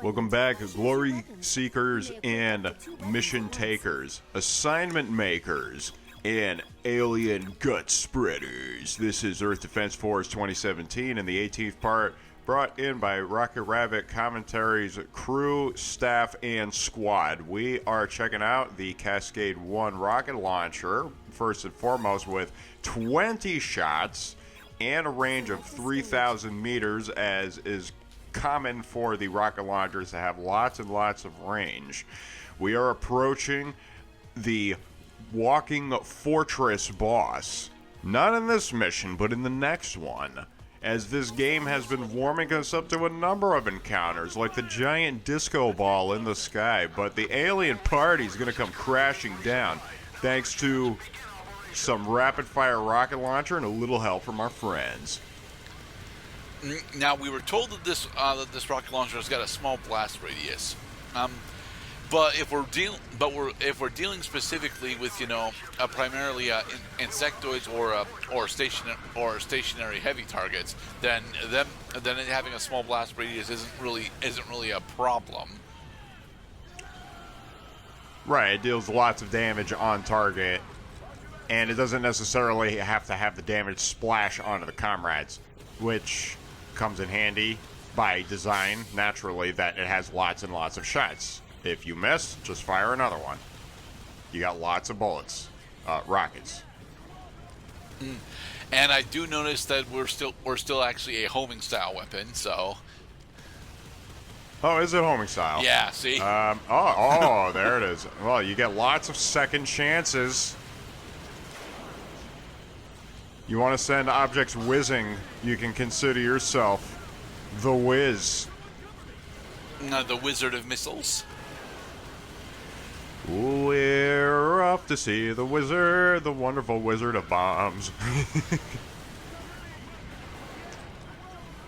Welcome back, Glory Seekers and Mission Takers, Assignment Makers, and Alien Gut Spreaders. This is Earth Defense Force 2017 and the 18th part, brought in by Rocket Rabbit Commentaries crew, staff, and squad. We are checking out the Cascade 1 rocket launcher, first and foremost, with 20 shots and a range of 3,000 meters, as is common for the rocket launchers to have lots and lots of range. We are approaching the walking fortress boss, not in this mission, but in the next one, as this game has been warming us up to a number of encounters, like the giant disco ball in the sky, but the alien party is going to come crashing down, thanks to some rapid-fire rocket launcher and a little help from our friends. Now, we were told that this rocket launcher has got a small blast radius, but if we're dealing specifically with primarily insectoids or stationary heavy targets, then it having a small blast radius isn't really a problem. Right, it deals lots of damage on target, and it doesn't necessarily have to have the damage splash onto the comrades, which comes in handy by design, naturally, that it has lots and lots of shots. If you miss, just fire another one. You got lots of bullets, rockets. And I do notice that we're still actually a homing style weapon, so. Oh, is it homing style? Yeah, see? There it is. Well, you get lots of second chances. You want to send objects whizzing, you can consider yourself the Whiz. The Wizard of Missiles. We're off to see the wizard, the wonderful wizard of bombs.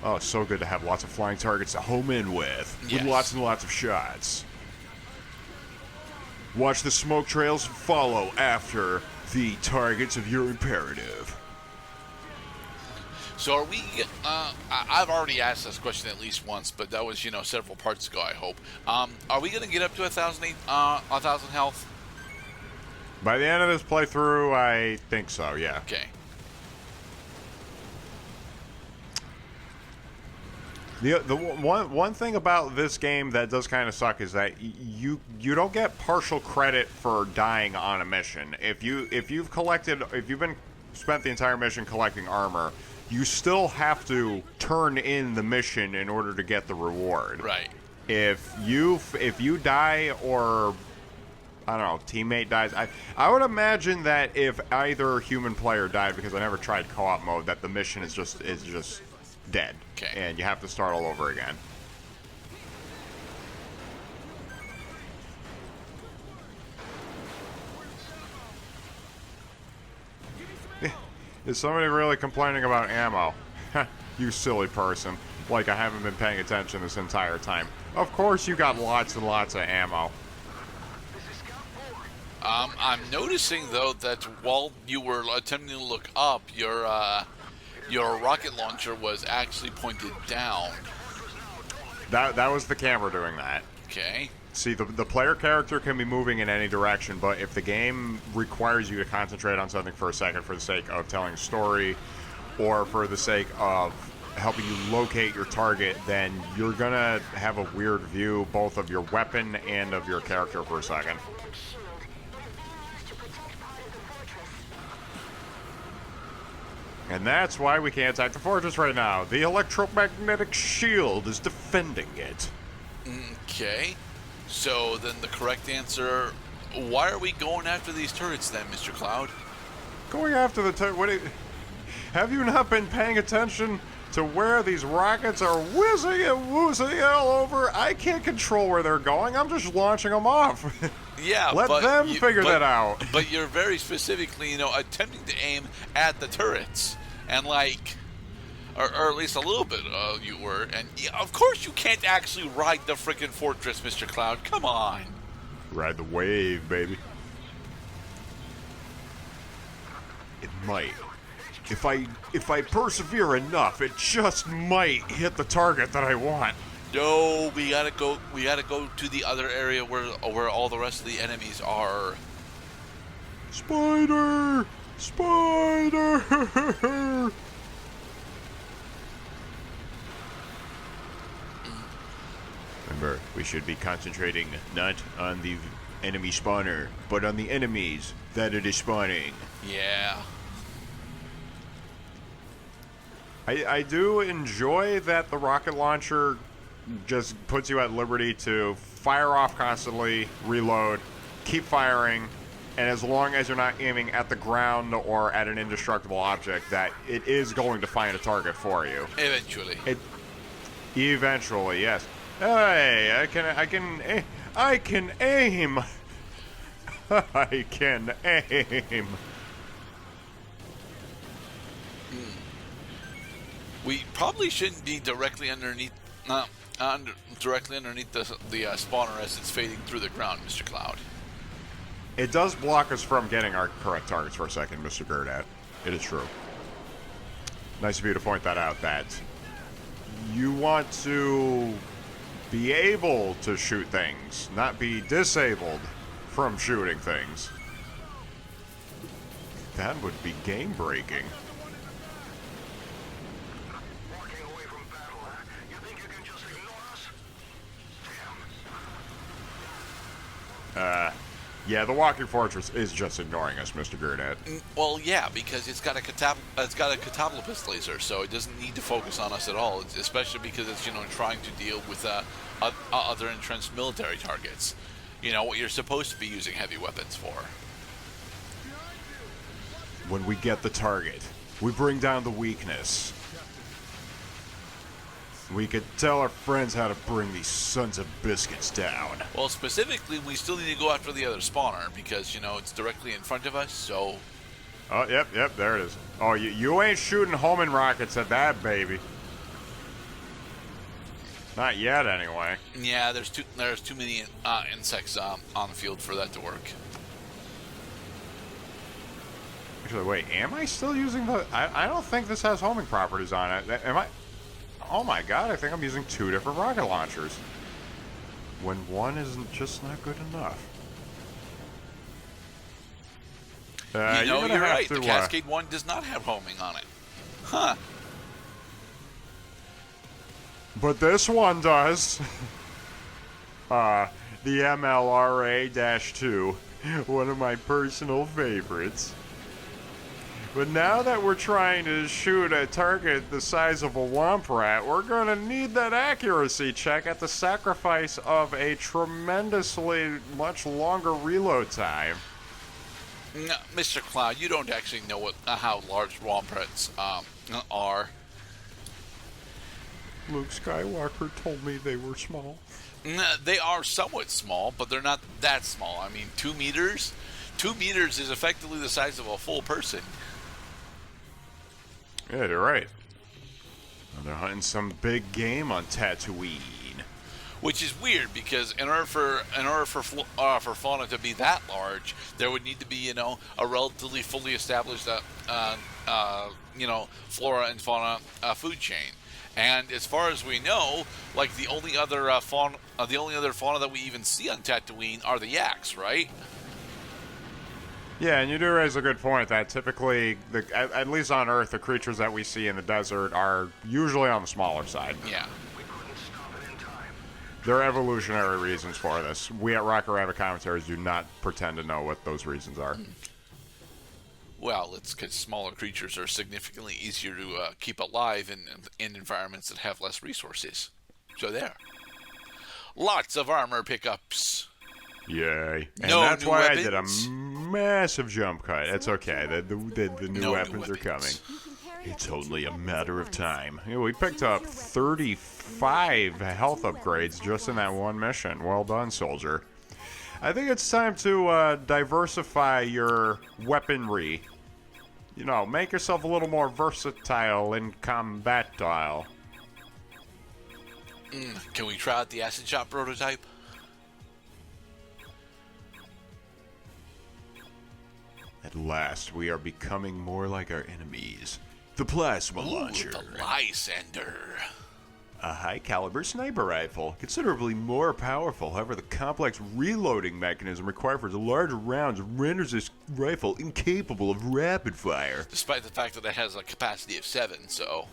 Oh, it's so good to have lots of flying targets to home in with lots and lots of shots. Watch the smoke trails follow after the targets of your imperative. So are we? I've already asked this question at least once, but that was several parts ago. I hope. Are we going to get up to 1,000 health? By the end of this playthrough, I think so. Yeah. Okay. The one thing about this game that does kind of suck is that you don't get partial credit for dying on a mission. If you've spent the entire mission collecting armor, you still have to turn in the mission in order to get the reward. Right. If you die, or I don't know, teammate dies, I would imagine that if either human player died, because I never tried co-op mode, that the mission is just dead. Okay. And you have to start all over again. Is somebody really complaining about ammo? You silly person. Like I haven't been paying attention this entire time. Of course you got lots and lots of ammo. I'm noticing, though, that while you were attempting to look up, your rocket launcher was actually pointed down. That was the camera doing that. Okay. See, the player character can be moving in any direction, but if the game requires you to concentrate on something for a second for the sake of telling a story or for the sake of helping you locate your target, then you're going to have a weird view both of your weapon and of your character for a second. And that's why we can't attack the fortress right now. The electromagnetic shield is defending it. Okay. So then the correct answer, why are we going after these turrets then, Mr. Cloud? Going after the turret? Have you not been paying attention to where these rockets are whizzing and woozing all over? I can't control where they're going. I'm just launching them off. Yeah, Let them figure that out. But you're very specifically, attempting to aim at the turrets. And or at least a little bit you were. And of course you can't actually ride the frickin' fortress, Mr. Cloud. Come on. Ride the wave, baby. It might. If I persevere enough, it just might hit the target that I want. No, we gotta go. We gotta go to the other area where all the rest of the enemies are. Spider! Spider! Remember, we should be concentrating not on the enemy spawner, but on the enemies that it is spawning. Yeah. I do enjoy that the rocket launcher just puts you at liberty to fire off constantly, reload, keep firing, and as long as you're not aiming at the ground or at an indestructible object, that it is going to find a target for you. Eventually. Eventually, yes. Hey, I can aim. I can aim. We probably shouldn't be directly underneath the spawner as it's fading through the ground, Mr. Cloud. It does block us from getting our correct targets for a second, Mr. Gerdat. It is true. Nice of you to point that out, that you want to be able to shoot things, not be disabled from shooting things. That would be game-breaking. Yeah, the walking fortress is just ignoring us, Mr. Gerdat. Well, yeah, because it's got a catapultist laser, so it doesn't need to focus on us at all. Especially because it's trying to deal with other entrenched military targets. What you're supposed to be using heavy weapons for. When we get the target, we bring down the weakness. We could tell our friends how to bring these sons of biscuits down. Well, specifically, we still need to go after the other spawner because, it's directly in front of us, so... Oh, yep, there it is. Oh, you ain't shooting homing rockets at that, baby. Not yet, anyway. Yeah, there's too many insects on the field for that to work. Actually, wait, am I still using the... I don't think this has homing properties on it. Am I... Oh my god, I think I'm using two different rocket launchers. When one isn't just not good enough. You're right. The Cascade 1 does not have homing on it. Huh. But this one does. The MLRA-2, one of my personal favorites. But now that we're trying to shoot a target the size of a womp rat, we're going to need that accuracy check at the sacrifice of a tremendously much longer reload time. No, Mr. Cloud, you don't actually know how large womp rats are. Luke Skywalker told me they were small. They are somewhat small, but they're not that small. I mean, 2 meters? 2 meters is effectively the size of a full person. Yeah, you're right. And they're hunting some big game on Tatooine. Which is weird because in order for fauna to be that large, there would need to be a relatively fully established flora and fauna food chain. And as far as we know, like the only other fauna that we even see on Tatooine are the yaks, right? Yeah, and you do raise a good point that typically, at least on Earth, the creatures that we see in the desert are usually on the smaller side. Yeah. There are evolutionary reasons for this. We at Rocket Rabbit Commentaries do not pretend to know what those reasons are. Well, it's because smaller creatures are significantly easier to keep alive in environments that have less resources. So there. Lots of armor pickups. Yay. And no that's new why weapons. I did a massive jump cut. It's okay. The new weapons are coming. It's only a matter of time. We picked up 35 health upgrades just in that one mission. Well done, soldier. I think it's time to diversify your weaponry. Make yourself a little more versatile in combat style. Can we try out the acid shot prototype? At last, we are becoming more like our enemies. The plasma launcher. The Lysender. A high-caliber sniper rifle, considerably more powerful. However, the complex reloading mechanism required for the larger rounds renders this rifle incapable of rapid fire. Despite the fact that it has a capacity of 7, so...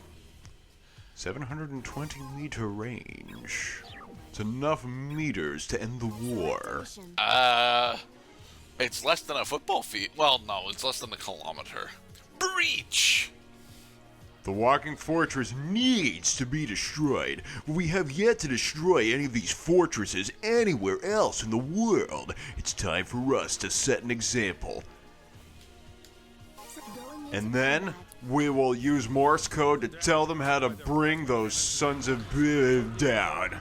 720-meter range. It's enough meters to end the war. It's less than a football field. Well, no, it's less than a kilometer. Breach! The walking fortress needs to be destroyed. We have yet to destroy any of these fortresses anywhere else in the world. It's time for us to set an example. And then we will use Morse code to tell them how to bring those sons of down.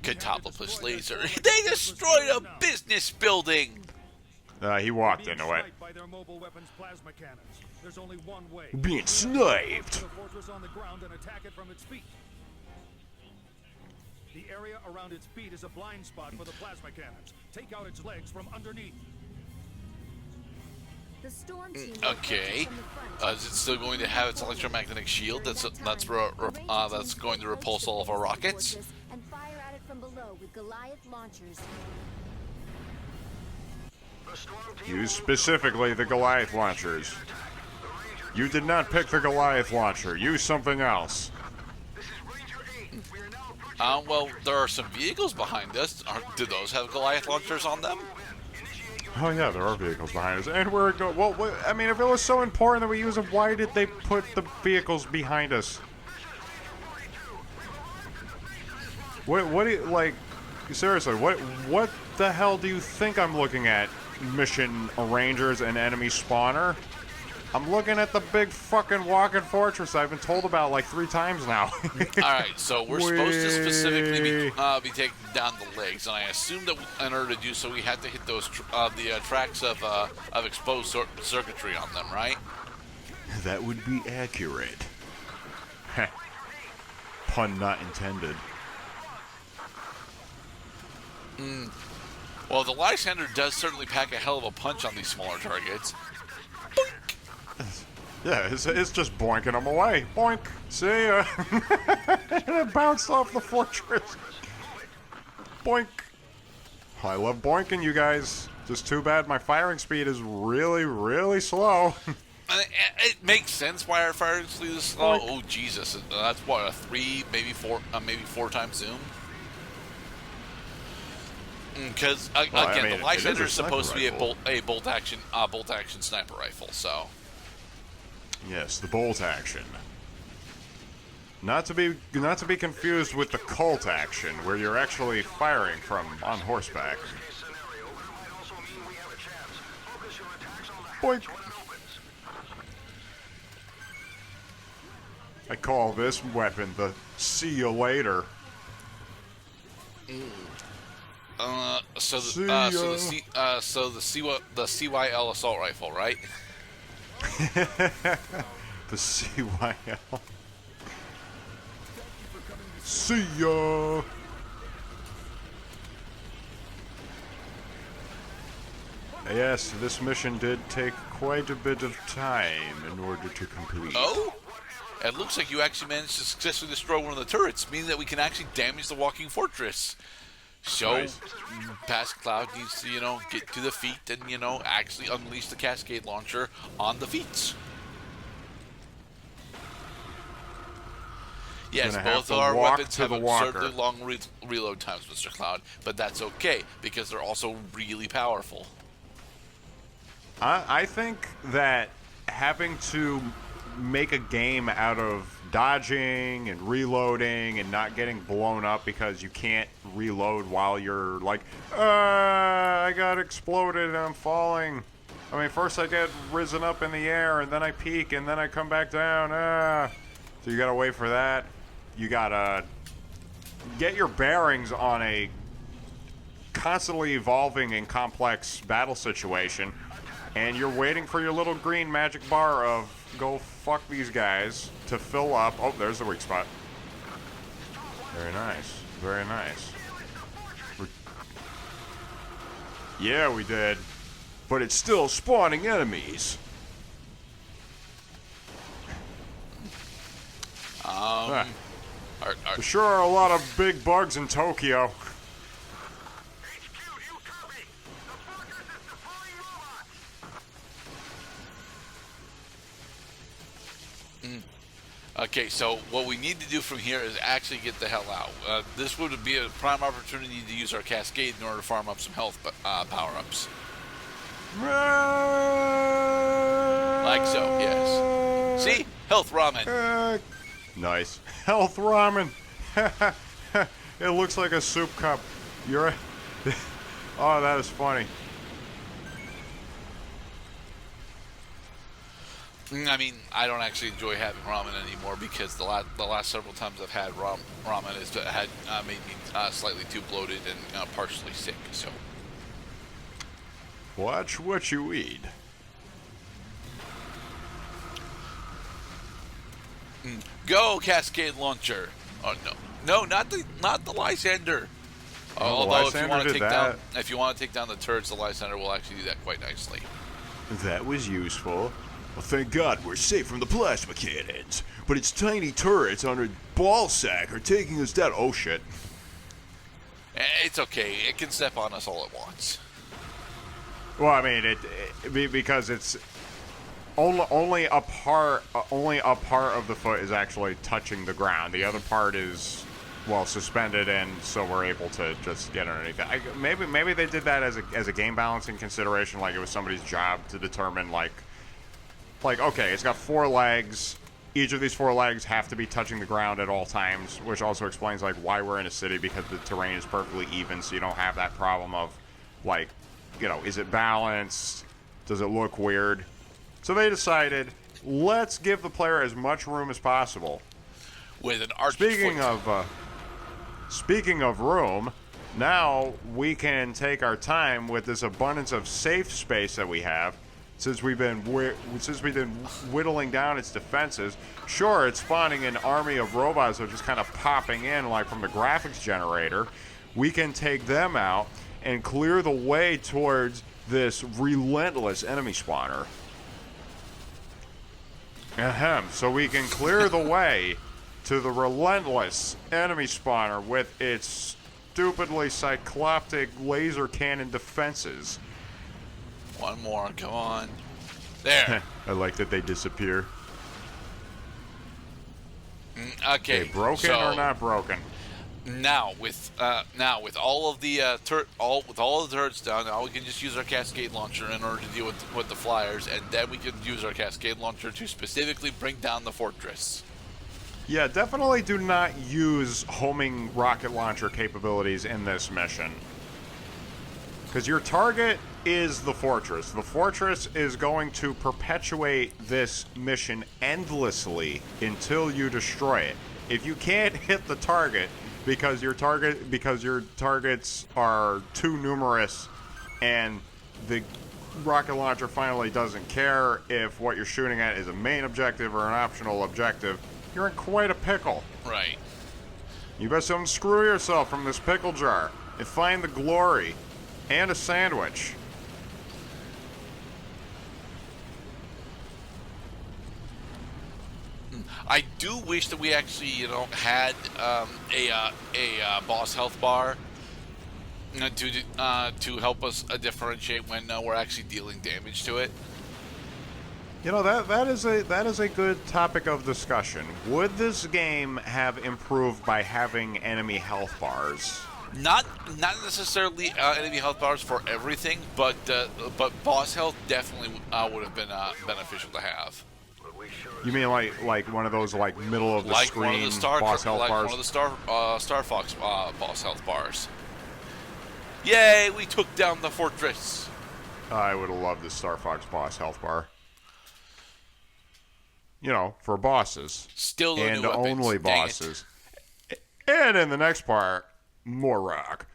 Catapultus laser. They destroyed a business building! He walked into it. Being sniped. The area around its feet is a blind spot for the plasma cannons. Take out its legs from underneath. Okay. Is it still going to have its electromagnetic shield that's going to repulse all of our rockets? And fire at it from below with Goliath launchers. Use specifically the Goliath launchers. You did not pick the Goliath launcher. Use something else. Well, there are some vehicles behind us. Do those have Goliath launchers on them? Oh yeah, there are vehicles behind us, and we're go. Well, I mean, if it was so important that we use them, why did they put the vehicles behind us? What do you like? Seriously, what the hell do you think I'm looking at? Mission arrangers and enemy spawner? I'm looking at the big fucking walking fortress I've been told about like 3 times now. Alright, so we're supposed to specifically be taking down the legs, and I assume that in order to do so, we have to hit those tracks of exposed circuitry on them, right? That would be accurate. Pun not intended. Well, the Lysander does certainly pack a hell of a punch on these smaller targets. Boink! Yeah, it's just boinking them away. Boink! See ya! It bounced off the fortress. Boink! I love boinking, you guys. Just too bad my firing speed is really, really slow. It makes sense why our firing speed is slow. Boink. Oh, Jesus. That's what, a 3, maybe 4 times zoom? Because again, the Lysander is supposed to be a bolt action sniper rifle. So yes, the bolt action. Not to be confused with the Colt action, where you're actually firing from on horseback. Boink. I call this weapon the "see you later." So the CYL assault rifle, right? The CYL. See ya. Yes, this mission did take quite a bit of time in order to complete. Oh? It looks like you actually managed to successfully destroy one of the turrets, meaning that we can actually damage the walking fortress. So, Nice. Past Cloud needs to, get to the feet and, actually unleash the Cascade Launcher on the feet. Yes, both our weapons have absurdly long reload times, Mr. Cloud, but that's okay, because they're also really powerful. I think that having to make a game out of dodging and reloading and not getting blown up because you can't reload while you're like, I got exploded and I'm falling. I mean, first I get risen up in the air and then I peak and then I come back down. So you gotta wait for that. You gotta get your bearings on a constantly evolving and complex battle situation, and you're waiting for your little green magic bar of go fuck these guys to fill up. Oh, there's the weak spot. Very nice. Very nice. Yeah, we did. But it's still spawning enemies. There sure are a lot of big bugs in Tokyo. Okay, so what we need to do from here is actually get the hell out. This would be a prime opportunity to use our cascade in order to farm up some health power-ups. Like so, yes. See? Health ramen. Nice. Health ramen. It looks like a soup cup. You're... Oh, that is funny. I mean, I don't actually enjoy having ramen anymore because the last several times I've had ramen has made me slightly too bloated and partially sick. So watch what you eat. Go Cascade Launcher! Oh no, not the Lysander. Although if you want to take down the turrets, the Lysander will actually do that quite nicely. That was useful. Well, thank God we're safe from the plasma cannons. But its tiny turrets on a ball sack are taking us down. Oh, shit. It's okay. It can step on us all at once. Well, I mean, because it's only a part of the foot is actually touching the ground. The other part is, well, suspended, and so we're able to just get underneath it. Maybe they did that as a game balancing consideration, like it was somebody's job to determine, like, okay, it's got 4 legs. Each of these 4 legs have to be touching the ground at all times, which also explains, like, why we're in a city, because the terrain is perfectly even, so you don't have that problem of, like, you know, is it balanced? Does it look weird? So they decided, let's give the player as much room as possible. With an arch Speaking of room, now we can take our time with this abundance of safe space that we have. Since we've been whittling down its defenses. Sure, it's spawning an army of robots that are just kind of popping in like from the graphics generator. We can take them out and clear the way towards this relentless enemy spawner. So we can clear the way to the relentless enemy spawner with its stupidly cycloptic laser cannon defenses. One more, come on. There. I like that they disappear. Okay. They broken or not broken? Now with all of the turrets down, now we can just use our cascade launcher in order to deal with the flyers, and then we can use our cascade launcher to specifically bring down the fortress. Yeah, definitely do not use homing rocket launcher capabilities in this mission. Because your target is the fortress. The fortress is going to perpetuate this mission endlessly until you destroy it. If you can't hit the target because your targets are too numerous and the rocket launcher finally doesn't care if what you're shooting at is a main objective or an optional objective, you're in quite a pickle. Right. You best unscrew yourself from this pickle jar and find the glory and a sandwich. I do wish that we actually, had a boss health bar to help us differentiate when we're actually dealing damage to it. You know, that is a good topic of discussion. Would this game have improved by having enemy health bars? Not necessarily enemy health bars for everything, but boss health definitely would have been beneficial to have. You mean like one of those like middle of the screen boss health bars? Like one of the Star Fox boss health bars. Yay! We took down the fortress. I would have loved the Star Fox boss health bar. You know, for bosses. Still no and new weapons. Only bosses. And in the next part, more rock.